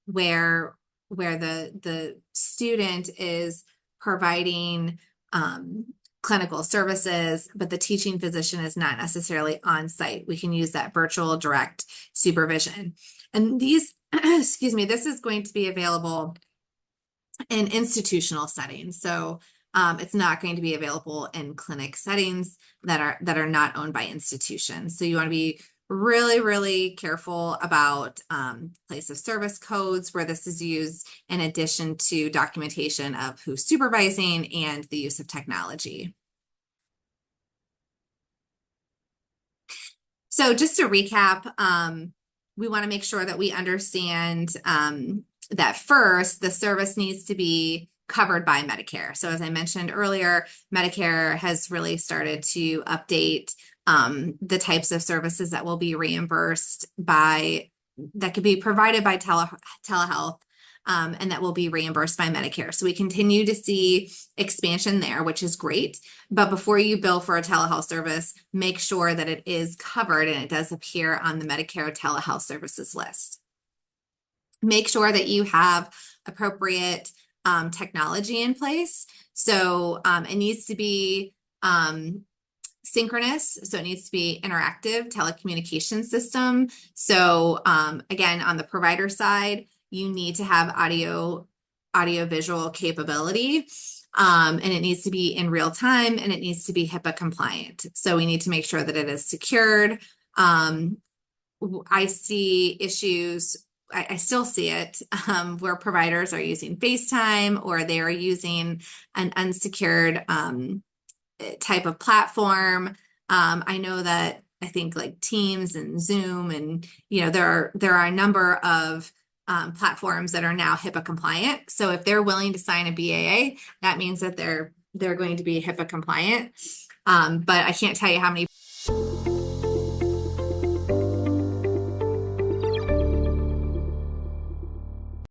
where the student is providing clinical services, but the teaching physician is not necessarily on site. We can use that virtual direct supervision. And these, excuse me, this is going to be available in institutional settings. So it's not going to be available in clinic settings that are not owned by institutions. So you want to be really, really careful about place of service codes where this is used, in addition to documentation of who's supervising and the use of technology. So just to recap, we want to make sure that we understand that first, the service needs to be covered by Medicare. So as I mentioned earlier, Medicare has really started to update the types of services that will be reimbursed that could be provided by telehealth, and that will be reimbursed by Medicare. So we continue to see expansion there, which is great. But before you bill for a telehealth service, make sure that it is covered and it does appear on the Medicare telehealth services list. Make sure that you have appropriate technology in place. So it needs to be synchronous. So it needs to be interactive telecommunication system. So again, on the provider side, you need to have audio visual capability. And it needs to be in real time, and it needs to be HIPAA compliant. So we need to make sure that it is secured. I see issues, I still see it, where providers are using FaceTime, or they are using an unsecured type of platform. I know that I think like Teams and Zoom, and there are a number of platforms that are now HIPAA compliant. So if they're willing to sign a BAA, that means that they're going to be HIPAA compliant. But I can't tell you how many